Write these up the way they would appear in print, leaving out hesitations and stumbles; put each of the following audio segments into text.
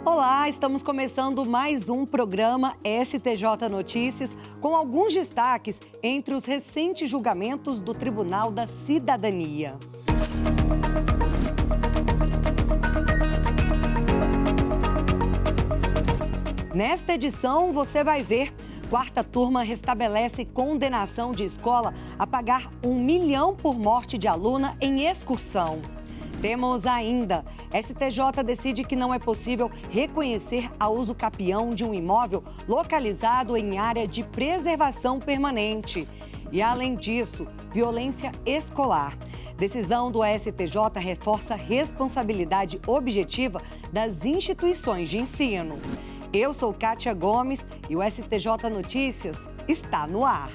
Olá, estamos começando mais um programa STJ Notícias com alguns destaques entre os recentes julgamentos do Tribunal da Cidadania. Nesta edição, você vai ver: quarta turma restabelece condenação de escola a pagar R$1 milhão por morte de aluna em excursão. Temos ainda: STJ decide que não é possível reconhecer a uso capião de um imóvel localizado em área de preservação permanente. E, além disso, violência escolar. Decisão do STJ reforça a responsabilidade objetiva das instituições de ensino. Eu sou Kátia Gomes e o STJ Notícias está no ar.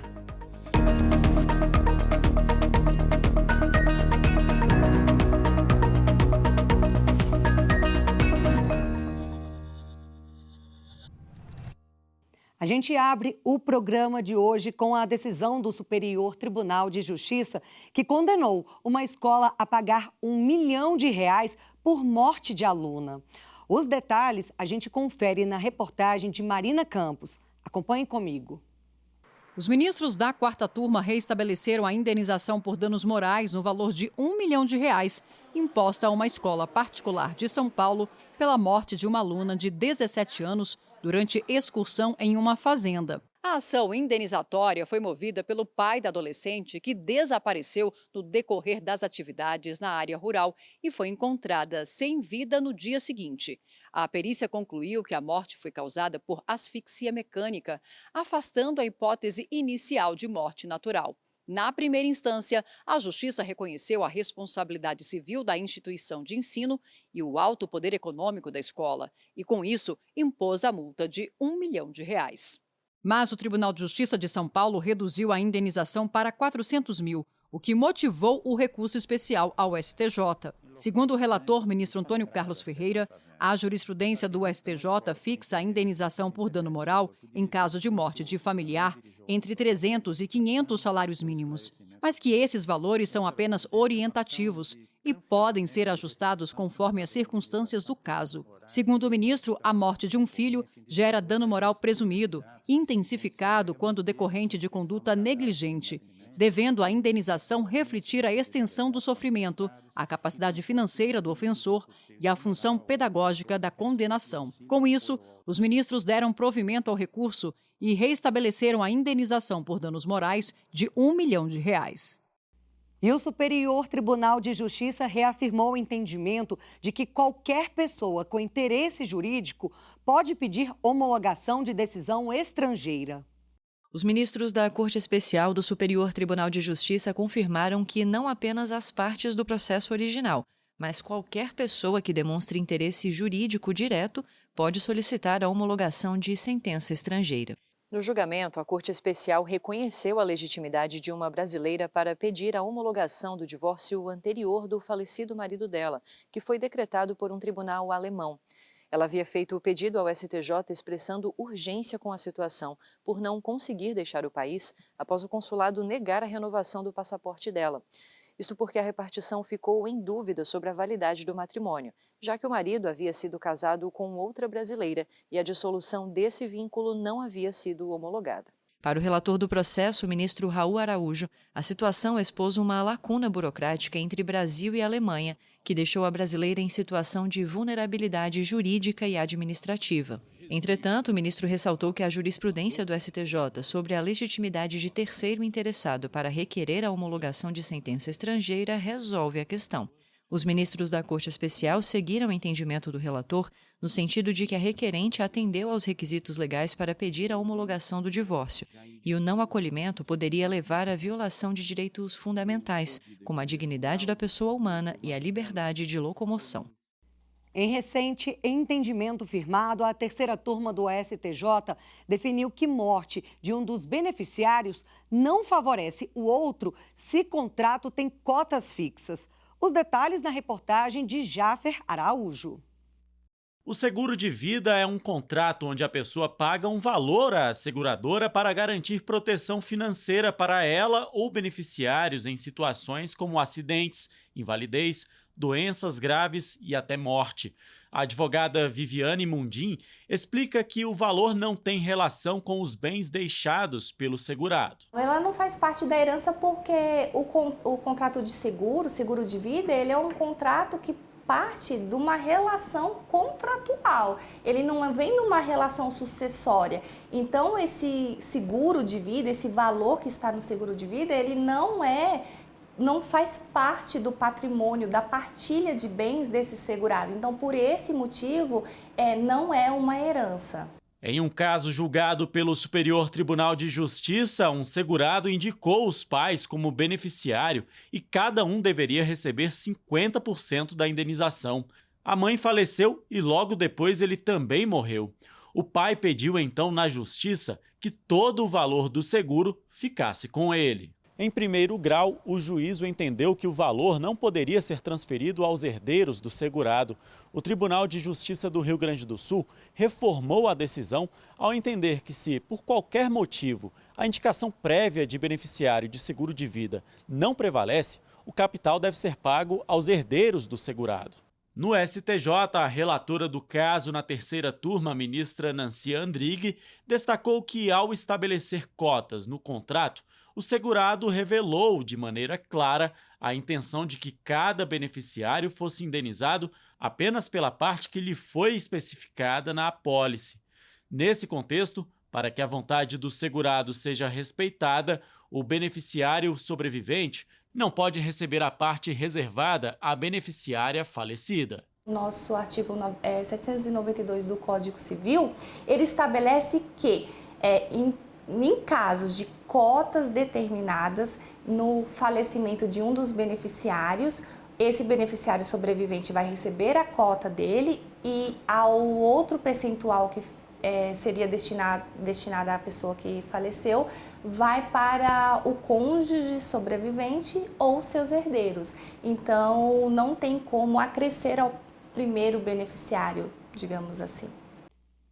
A gente abre o programa de hoje com a decisão do Superior Tribunal de Justiça, que condenou uma escola a pagar R$1 milhão por morte de aluna. Os detalhes a gente confere na reportagem de Marina Campos. Acompanhe comigo. Os ministros da quarta turma reestabeleceram a indenização por danos morais no valor de R$1 milhão imposta a uma escola particular de São Paulo pela morte de uma aluna de 17 anos durante excursão em uma fazenda. A ação indenizatória foi movida pelo pai da adolescente, que desapareceu no decorrer das atividades na área rural e foi encontrada sem vida no dia seguinte. A perícia concluiu que a morte foi causada por asfixia mecânica, afastando a hipótese inicial de morte natural. Na primeira instância, a Justiça reconheceu a responsabilidade civil da instituição de ensino e o alto poder econômico da escola, e com isso impôs a multa de R$1 milhão. Mas o Tribunal de Justiça de São Paulo reduziu a indenização para 400 mil, o que motivou o recurso especial ao STJ. Segundo o relator, ministro Antônio Carlos Ferreira, a jurisprudência do STJ fixa a indenização por dano moral, em caso de morte de familiar, entre 300 e 500 salários mínimos, mas que esses valores são apenas orientativos e podem ser ajustados conforme as circunstâncias do caso. Segundo o ministro, a morte de um filho gera dano moral presumido, intensificado quando decorrente de conduta negligente, devendo a indenização refletir a extensão do sofrimento, a capacidade financeira do ofensor e a função pedagógica da condenação. Com isso, os ministros deram provimento ao recurso e reestabeleceram a indenização por danos morais de R$1 milhão. E o Superior Tribunal de Justiça reafirmou o entendimento de que qualquer pessoa com interesse jurídico pode pedir homologação de decisão estrangeira. Os ministros da Corte Especial do Superior Tribunal de Justiça confirmaram que não apenas as partes do processo original, mas qualquer pessoa que demonstre interesse jurídico direto pode solicitar a homologação de sentença estrangeira. No julgamento, a Corte Especial reconheceu a legitimidade de uma brasileira para pedir a homologação do divórcio anterior do falecido marido dela, que foi decretado por um tribunal alemão. Ela havia feito o pedido ao STJ expressando urgência com a situação, por não conseguir deixar o país após o consulado negar a renovação do passaporte dela. Isto porque a repartição ficou em dúvida sobre a validade do matrimônio, já que o marido havia sido casado com outra brasileira e a dissolução desse vínculo não havia sido homologada. Para o relator do processo, o ministro Raul Araújo, a situação expôs uma lacuna burocrática entre Brasil e Alemanha, que deixou a brasileira em situação de vulnerabilidade jurídica e administrativa. Entretanto, o ministro ressaltou que a jurisprudência do STJ sobre a legitimidade de terceiro interessado para requerer a homologação de sentença estrangeira resolve a questão. Os ministros da Corte Especial seguiram o entendimento do relator no sentido de que a requerente atendeu aos requisitos legais para pedir a homologação do divórcio, e o não acolhimento poderia levar à violação de direitos fundamentais, como a dignidade da pessoa humana e a liberdade de locomoção. Em recente entendimento firmado, a terceira turma do STJ definiu que morte de um dos beneficiários não favorece o outro se contrato tem cotas fixas. Os detalhes na reportagem de Jáfer Araújo. O seguro de vida é um contrato onde a pessoa paga um valor à seguradora para garantir proteção financeira para ela ou beneficiários em situações como acidentes, invalidez, doenças graves e até morte. A advogada Viviane Mundim explica que o valor não tem relação com os bens deixados pelo segurado. Ela não faz parte da herança porque o contrato de seguro de vida, ele é um contrato que parte de uma relação contratual. Ele não vem de uma relação sucessória. Então, esse seguro de vida, esse valor que está no seguro de vida, ele não faz parte do patrimônio, da partilha de bens desse segurado. Então, por esse motivo, não é uma herança. Em um caso julgado pelo Superior Tribunal de Justiça, um segurado indicou os pais como beneficiário e cada um deveria receber 50% da indenização. A mãe faleceu e logo depois ele também morreu. O pai pediu então na Justiça que todo o valor do seguro ficasse com ele. Em primeiro grau, o juízo entendeu que o valor não poderia ser transferido aos herdeiros do segurado. O Tribunal de Justiça do Rio Grande do Sul reformou a decisão ao entender que se, por qualquer motivo, a indicação prévia de beneficiário de seguro de vida não prevalece, o capital deve ser pago aos herdeiros do segurado. No STJ, a relatora do caso na terceira turma, a ministra Nancy Andrighi, destacou que, ao estabelecer cotas no contrato, o segurado revelou de maneira clara a intenção de que cada beneficiário fosse indenizado apenas pela parte que lhe foi especificada na apólice. Nesse contexto, para que a vontade do segurado seja respeitada, o beneficiário sobrevivente não pode receber a parte reservada à beneficiária falecida. Nosso artigo 792 do Código Civil, ele estabelece que em casos de cotas determinadas no falecimento de um dos beneficiários, esse beneficiário sobrevivente vai receber a cota dele e ao outro percentual que seria destinada à pessoa que faleceu, vai para o cônjuge sobrevivente ou seus herdeiros. Então, não tem como acrescer ao primeiro beneficiário, digamos assim.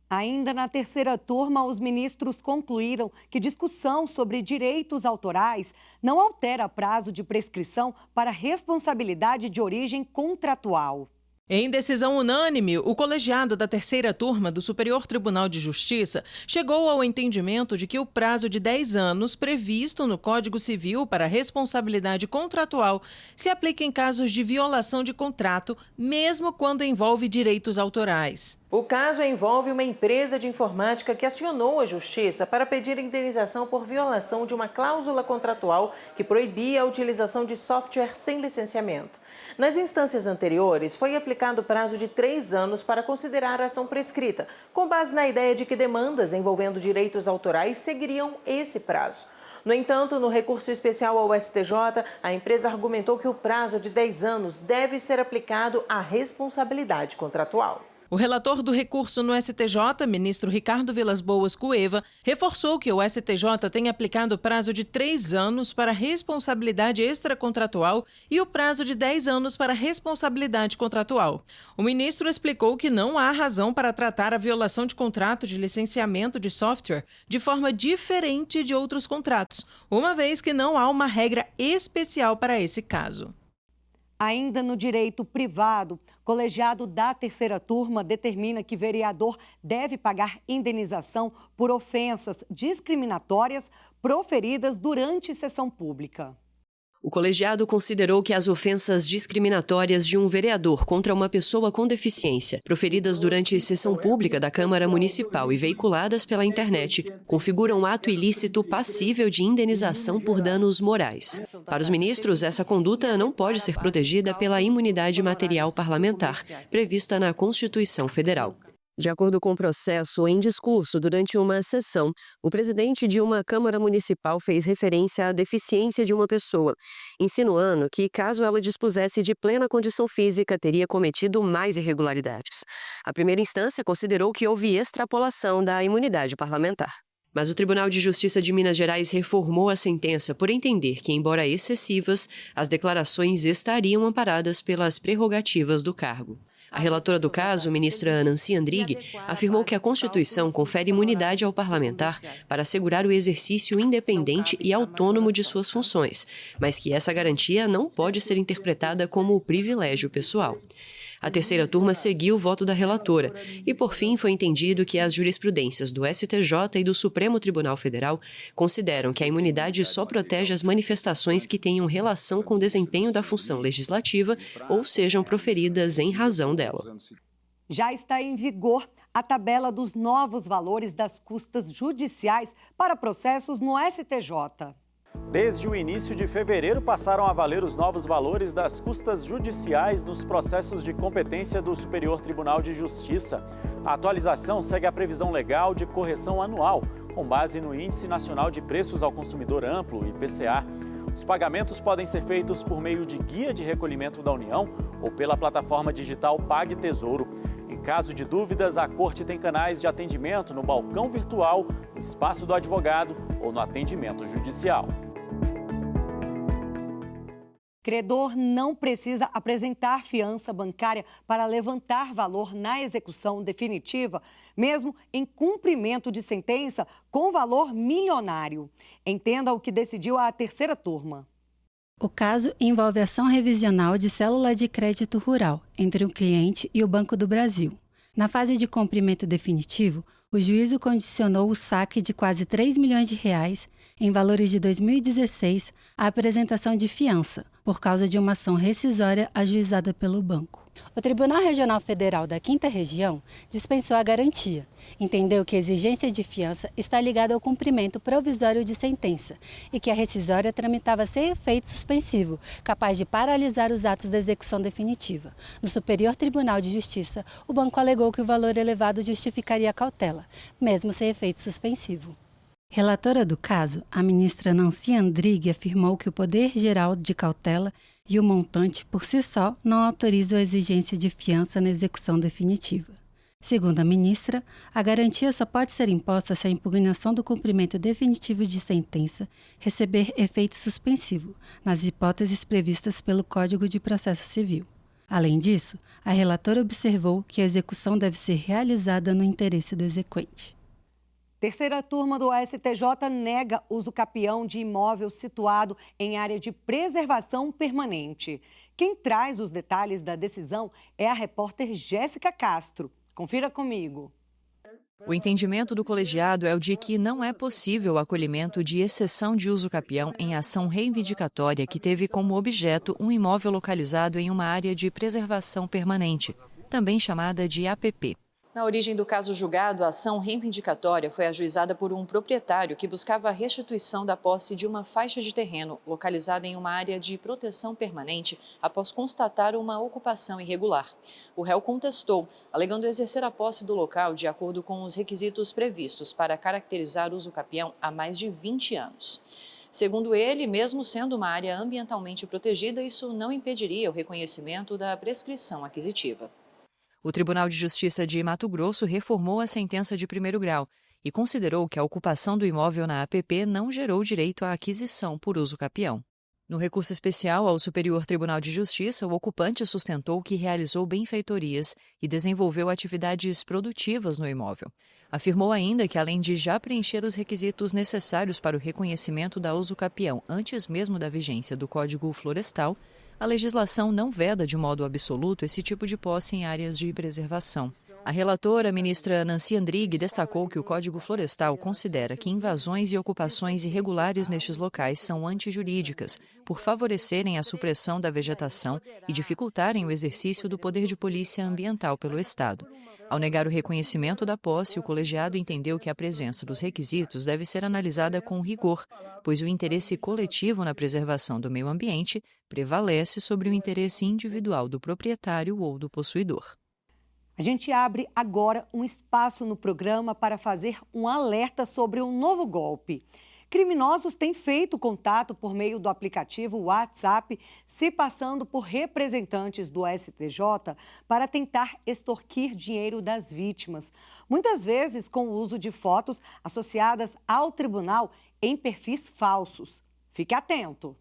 Ainda na terceira turma, os ministros concluíram que discussão sobre direitos autorais não altera prazo de prescrição para responsabilidade de origem contratual. Em decisão unânime, o colegiado da terceira turma do Superior Tribunal de Justiça chegou ao entendimento de que o prazo de 10 anos previsto no Código Civil para responsabilidade contratual se aplica em casos de violação de contrato, mesmo quando envolve direitos autorais. O caso envolve uma empresa de informática que acionou a Justiça para pedir indenização por violação de uma cláusula contratual que proibia a utilização de software sem licenciamento. Nas instâncias anteriores, foi aplicado o prazo de 3 anos para considerar a ação prescrita, com base na ideia de que demandas envolvendo direitos autorais seguiriam esse prazo. No entanto, no recurso especial ao STJ, a empresa argumentou que o prazo de 10 anos deve ser aplicado à responsabilidade contratual. O relator do recurso no STJ, ministro Ricardo Vilas Boas Cueva, reforçou que o STJ tem aplicado o prazo de 3 anos para responsabilidade extracontratual e o prazo de 10 anos para responsabilidade contratual. O ministro explicou que não há razão para tratar a violação de contrato de licenciamento de software de forma diferente de outros contratos, uma vez que não há uma regra especial para esse caso. Ainda no direito privado, colegiado da terceira turma determina que vereador deve pagar indenização por ofensas discriminatórias proferidas durante sessão pública. O colegiado considerou que as ofensas discriminatórias de um vereador contra uma pessoa com deficiência, proferidas durante sessão pública da Câmara Municipal e veiculadas pela internet, configuram ato ilícito passível de indenização por danos morais. Para os ministros, essa conduta não pode ser protegida pela imunidade material parlamentar, prevista na Constituição Federal. De acordo com o processo, em discurso durante uma sessão, o presidente de uma Câmara Municipal fez referência à deficiência de uma pessoa, insinuando que, caso ela dispusesse de plena condição física, teria cometido mais irregularidades. A primeira instância considerou que houve extrapolação da imunidade parlamentar. Mas o Tribunal de Justiça de Minas Gerais reformou a sentença por entender que, embora excessivas, as declarações estariam amparadas pelas prerrogativas do cargo. A relatora do caso, ministra Nancy Andrighi, afirmou que a Constituição confere imunidade ao parlamentar para assegurar o exercício independente e autônomo de suas funções, mas que essa garantia não pode ser interpretada como privilégio pessoal. A terceira turma seguiu o voto da relatora e, por fim, foi entendido que as jurisprudências do STJ e do Supremo Tribunal Federal consideram que a imunidade só protege as manifestações que tenham relação com o desempenho da função legislativa ou sejam proferidas em razão dela. Já está em vigor a tabela dos novos valores das custas judiciais para processos no STJ. Desde o início de fevereiro, passaram a valer os novos valores das custas judiciais nos processos de competência do Superior Tribunal de Justiça. A atualização segue a previsão legal de correção anual, com base no Índice Nacional de Preços ao Consumidor Amplo, IPCA. Os pagamentos podem ser feitos por meio de guia de recolhimento da União ou pela plataforma digital Pague Tesouro. Em caso de dúvidas, a Corte tem canais de atendimento no balcão virtual, no espaço do advogado ou no atendimento judicial. Credor não precisa apresentar fiança bancária para levantar valor na execução definitiva, mesmo em cumprimento de sentença com valor milionário. Entenda o que decidiu a terceira turma. O caso envolve ação revisional de célula de crédito rural entre o cliente e o Banco do Brasil. Na fase de cumprimento definitivo, o juízo condicionou o saque de quase R$ 3 milhões em valores de 2016 à apresentação de fiança, por causa de uma ação rescisória ajuizada pelo banco. O Tribunal Regional Federal da 5ª Região dispensou a garantia. Entendeu que a exigência de fiança está ligada ao cumprimento provisório de sentença e que a rescisória tramitava sem efeito suspensivo, capaz de paralisar os atos da execução definitiva. No Superior Tribunal de Justiça, o banco alegou que o valor elevado justificaria a cautela, mesmo sem efeito suspensivo. Relatora do caso, a ministra Nancy Andrighi afirmou que o poder geral de cautela e o montante, por si só, não autorizam a exigência de fiança na execução definitiva. Segundo a ministra, a garantia só pode ser imposta se a impugnação do cumprimento definitivo de sentença receber efeito suspensivo, nas hipóteses previstas pelo Código de Processo Civil. Além disso, a relatora observou que a execução deve ser realizada no interesse do exequente. Terceira turma do STJ nega uso capião de imóvel situado em área de preservação permanente. Quem traz os detalhes da decisão é a repórter Jéssica Castro. Confira comigo. O entendimento do colegiado é o de que não é possível o acolhimento de exceção de uso capião em ação reivindicatória que teve como objeto um imóvel localizado em uma área de preservação permanente, também chamada de APP. Na origem do caso julgado, a ação reivindicatória foi ajuizada por um proprietário que buscava a restituição da posse de uma faixa de terreno localizada em uma área de proteção permanente após constatar uma ocupação irregular. O réu contestou, alegando exercer a posse do local de acordo com os requisitos previstos para caracterizar uso capião há mais de 20 anos. Segundo ele, mesmo sendo uma área ambientalmente protegida, isso não impediria o reconhecimento da prescrição aquisitiva. O Tribunal de Justiça de Mato Grosso reformou a sentença de primeiro grau e considerou que a ocupação do imóvel na APP não gerou direito à aquisição por uso capião. No recurso especial ao Superior Tribunal de Justiça, o ocupante sustentou que realizou benfeitorias e desenvolveu atividades produtivas no imóvel. Afirmou ainda que, além de já preencher os requisitos necessários para o reconhecimento da uso capião antes mesmo da vigência do Código Florestal, a legislação não veda de modo absoluto esse tipo de posse em áreas de preservação. A relatora, a ministra Nancy Andrighi, destacou que o Código Florestal considera que invasões e ocupações irregulares nestes locais são antijurídicas, por favorecerem a supressão da vegetação e dificultarem o exercício do poder de polícia ambiental pelo Estado. Ao negar o reconhecimento da posse, o colegiado entendeu que a presença dos requisitos deve ser analisada com rigor, pois o interesse coletivo na preservação do meio ambiente prevalece sobre o interesse individual do proprietário ou do possuidor. A gente abre agora um espaço no programa para fazer um alerta sobre um novo golpe. Criminosos têm feito contato por meio do aplicativo WhatsApp, se passando por representantes do STJ para tentar extorquir dinheiro das vítimas, muitas vezes com o uso de fotos associadas ao tribunal em perfis falsos. Fique atento!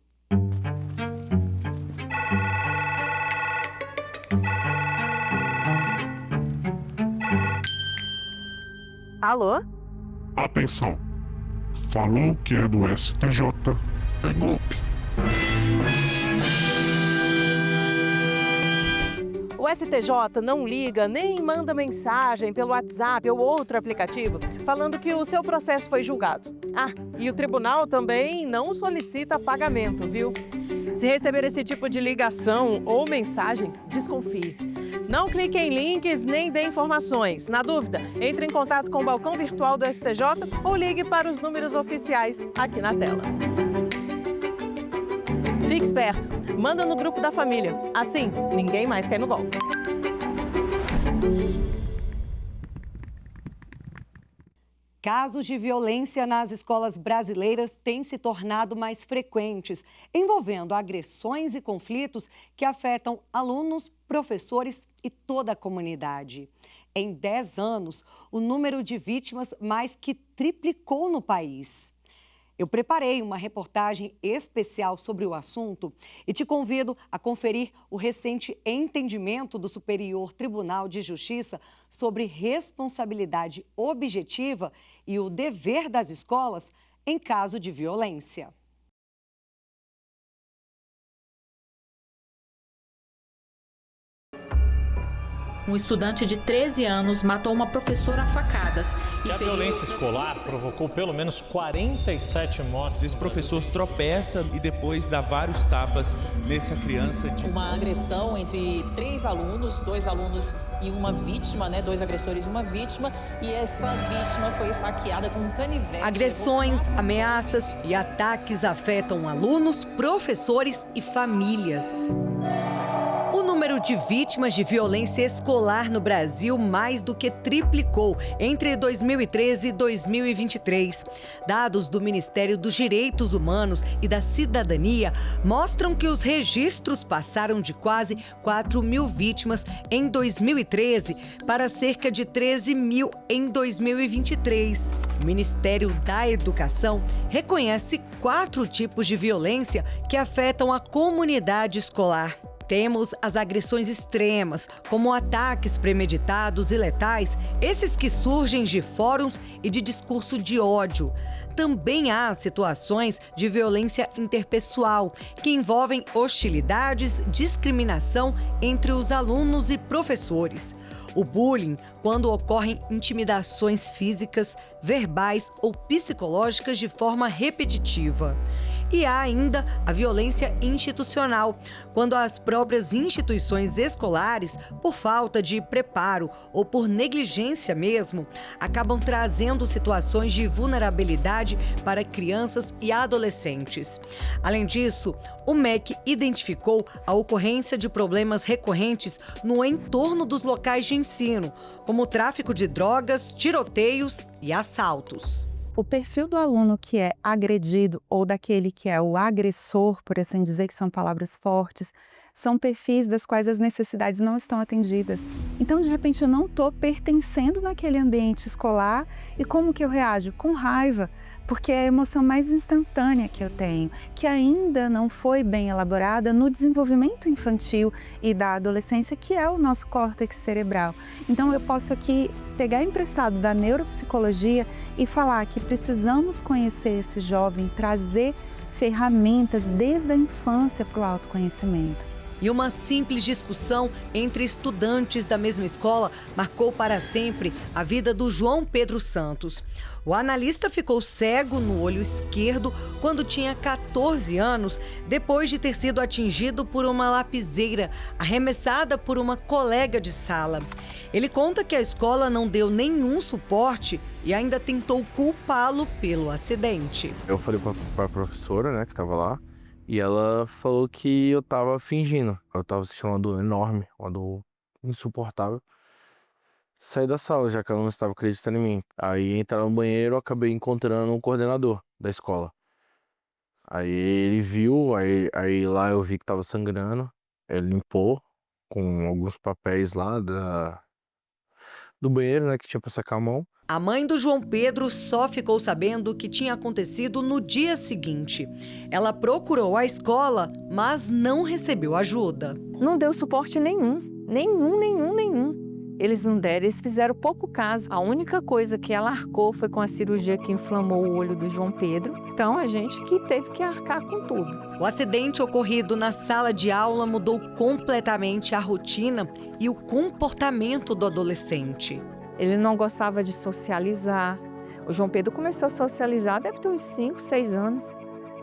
Alô? Atenção! Falou que é do STJ, é golpe. O STJ não liga nem manda mensagem pelo WhatsApp ou outro aplicativo falando que o seu processo foi julgado. Ah, e o tribunal também não solicita pagamento, viu? Se receber esse tipo de ligação ou mensagem, desconfie. Não clique em links nem dê informações. Na dúvida, entre em contato com o balcão virtual do STJ ou ligue para os números oficiais aqui na tela. Fique esperto, manda no grupo da família. Assim, ninguém mais cai no golpe. Casos de violência nas escolas brasileiras têm se tornado mais frequentes, envolvendo agressões e conflitos que afetam alunos, professores e toda a comunidade. Em 10 anos, o número de vítimas mais que triplicou no país. Eu preparei uma reportagem especial sobre o assunto e te convido a conferir o recente entendimento do Superior Tribunal de Justiça sobre responsabilidade objetiva e o dever das escolas em caso de violência. Um estudante de 13 anos matou uma professora a facadas. E a violência escolar provocou pelo menos 47 mortes. Esse professor tropeça e depois dá vários tapas nessa criança. Uma agressão entre 3 alunos, 2 alunos e uma vítima, 2 agressores e uma vítima. E essa vítima foi esfaqueada com um canivete. Agressões, ameaças e ataques afetam alunos, professores e famílias. O número de vítimas de violência escolar no Brasil mais do que triplicou entre 2013 e 2023. Dados do Ministério dos Direitos Humanos e da Cidadania mostram que os registros passaram de quase 4 mil vítimas em 2013 para cerca de 13 mil em 2023. O Ministério da Educação reconhece 4 tipos de violência que afetam a comunidade escolar. Temos as agressões extremas, como ataques premeditados e letais, esses que surgem de fóruns e de discurso de ódio. Também há situações de violência interpessoal, que envolvem hostilidades, discriminação entre os alunos e professores. O bullying, quando ocorrem intimidações físicas, verbais ou psicológicas de forma repetitiva. E há ainda a violência institucional, quando as próprias instituições escolares, por falta de preparo ou por negligência mesmo, acabam trazendo situações de vulnerabilidade para crianças e adolescentes. Além disso, o MEC identificou a ocorrência de problemas recorrentes no entorno dos locais de ensino, como o tráfico de drogas, tiroteios e assaltos. O perfil do aluno que é agredido ou daquele que é o agressor, por assim dizer, que são palavras fortes, são perfis das quais as necessidades não estão atendidas. Então, de repente, eu não estou pertencendo naquele ambiente escolar e como que eu reajo? Com raiva, porque é a emoção mais instantânea que eu tenho, que ainda não foi bem elaborada no desenvolvimento infantil e da adolescência, que é o nosso córtex cerebral. Então, eu posso aqui pegar emprestado da neuropsicologia e falar que precisamos conhecer esse jovem, trazer ferramentas desde a infância para o autoconhecimento. E uma simples discussão entre estudantes da mesma escola marcou para sempre a vida do João Pedro Santos. O analista ficou cego no olho esquerdo quando tinha 14 anos, depois de ter sido atingido por uma lapiseira arremessada por uma colega de sala. Ele conta que a escola não deu nenhum suporte e ainda tentou culpá-lo pelo acidente. Eu falei para a professora, que estava lá, e ela falou que eu tava fingindo. Eu tava sentindo uma dor enorme, uma dor insuportável. Saí da sala, já que ela não estava acreditando em mim. Aí, entrar no banheiro, eu acabei encontrando um coordenador da escola. Aí ele viu, aí lá eu vi que tava sangrando. Ele limpou com alguns papéis lá do banheiro, que tinha pra sacar a mão. A mãe do João Pedro só ficou sabendo o que tinha acontecido no dia seguinte. Ela procurou a escola, mas não recebeu ajuda. Não deu suporte nenhum. Eles não deram, eles fizeram pouco caso. A única coisa que ela arcou foi com a cirurgia que inflamou o olho do João Pedro. Então, a gente que teve que arcar com tudo. O acidente ocorrido na sala de aula mudou completamente a rotina e o comportamento do adolescente. Ele não gostava de socializar. O João Pedro começou a socializar, deve ter uns 5, 6 anos,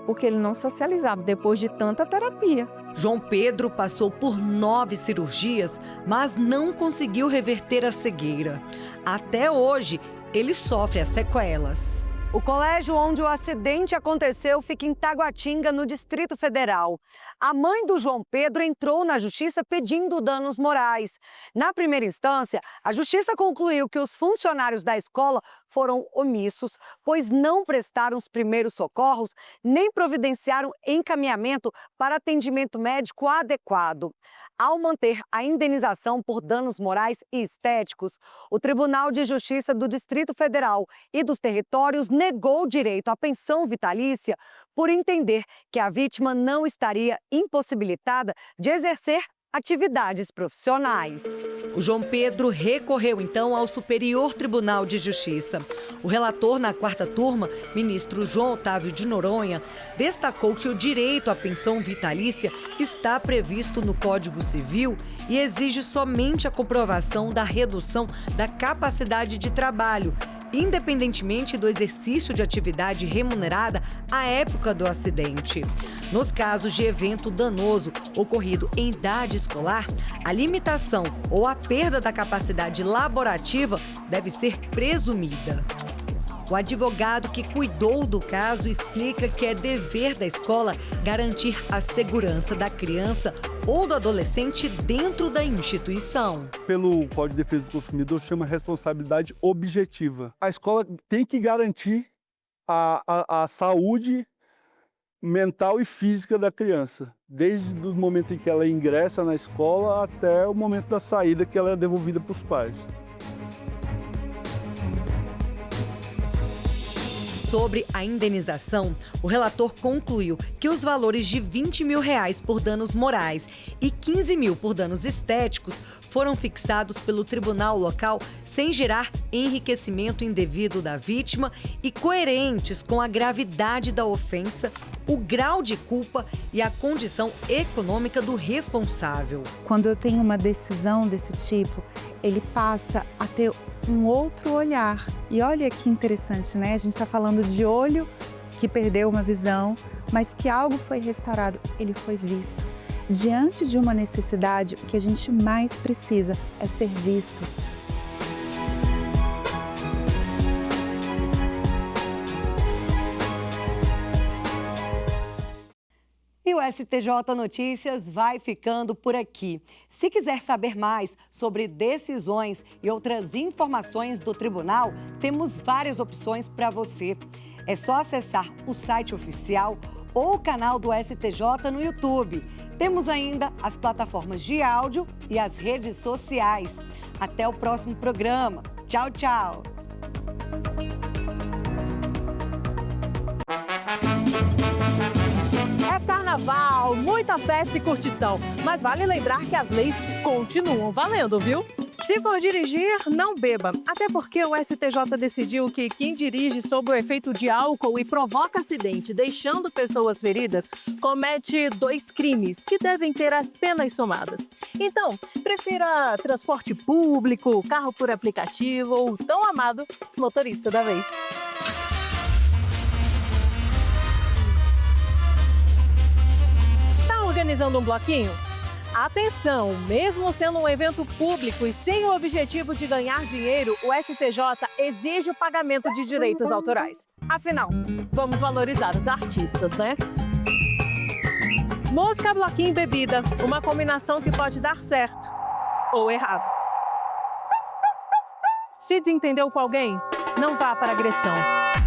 porque ele não socializava depois de tanta terapia. João Pedro passou por 9 cirurgias, mas não conseguiu reverter a cegueira. Até hoje, ele sofre as sequelas. O colégio onde o acidente aconteceu fica em Taguatinga, no Distrito Federal. A mãe do João Pedro entrou na justiça pedindo danos morais. Na primeira instância, a justiça concluiu que os funcionários da escola foram omissos, pois não prestaram os primeiros socorros nem providenciaram encaminhamento para atendimento médico adequado. Ao manter a indenização por danos morais e estéticos, o Tribunal de Justiça do Distrito Federal e dos Territórios negou o direito à pensão vitalícia por entender que a vítima não estaria impossibilitada de exercer atividades profissionais. O João Pedro recorreu então ao Superior Tribunal de Justiça. O relator na 4ª turma, ministro João Otávio de Noronha, destacou que o direito à pensão vitalícia está previsto no Código Civil e exige somente a comprovação da redução da capacidade de trabalho, independentemente do exercício de atividade remunerada à época do acidente. Nos casos de evento danoso ocorrido em idade escolar, a limitação ou a perda da capacidade laborativa deve ser presumida. O advogado que cuidou do caso explica que é dever da escola garantir a segurança da criança ou do adolescente dentro da instituição. Pelo Código de Defesa do Consumidor, chama responsabilidade objetiva. A escola tem que garantir a saúde mental e física da criança, desde o momento em que ela ingressa na escola até o momento da saída, que ela é devolvida para os pais. Sobre a indenização, o relator concluiu que os valores de R$20 mil por danos morais e R$15 mil por danos estéticos foram fixados pelo tribunal local sem gerar enriquecimento indevido da vítima e coerentes com a gravidade da ofensa, o grau de culpa e a condição econômica do responsável. Quando eu tenho uma decisão desse tipo, ele passa a ter um outro olhar. E olha que interessante, né? A gente está falando de olho que perdeu uma visão, mas que algo foi restaurado, ele foi visto. Diante de uma necessidade, o que a gente mais precisa é ser visto. E o STJ Notícias vai ficando por aqui. Se quiser saber mais sobre decisões e outras informações do tribunal, temos várias opções para você. É só acessar o site oficial ou o canal do STJ no YouTube. Temos ainda as plataformas de áudio e as redes sociais. Até o próximo programa. Tchau, tchau! Carnaval, muita festa e curtição. Mas vale lembrar que as leis continuam valendo, viu? Se for dirigir, não beba. Até porque o STJ decidiu que quem dirige sob o efeito de álcool e provoca acidente, deixando pessoas feridas, comete 2 crimes que devem ter as penas somadas. Então, prefira transporte público, carro por aplicativo ou o tão amado motorista da vez. Organizando um bloquinho? Atenção! Mesmo sendo um evento público e sem o objetivo de ganhar dinheiro, o STJ exige o pagamento de direitos autorais. Afinal, vamos valorizar os artistas, né? Música, bloquinho e bebida. Uma combinação que pode dar certo ou errado. Se desentendeu com alguém, não vá para agressão.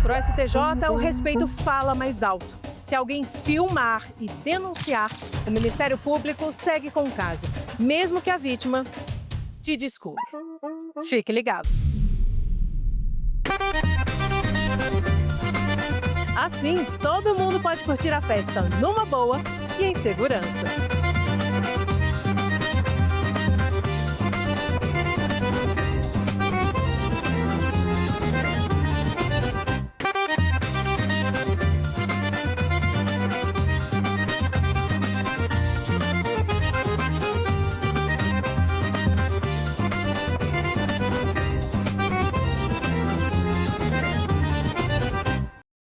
Para o STJ, o respeito fala mais alto. Se alguém filmar e denunciar, o Ministério Público segue com o caso, mesmo que a vítima te desculpe. Fique ligado. Assim, todo mundo pode curtir a festa numa boa e em segurança.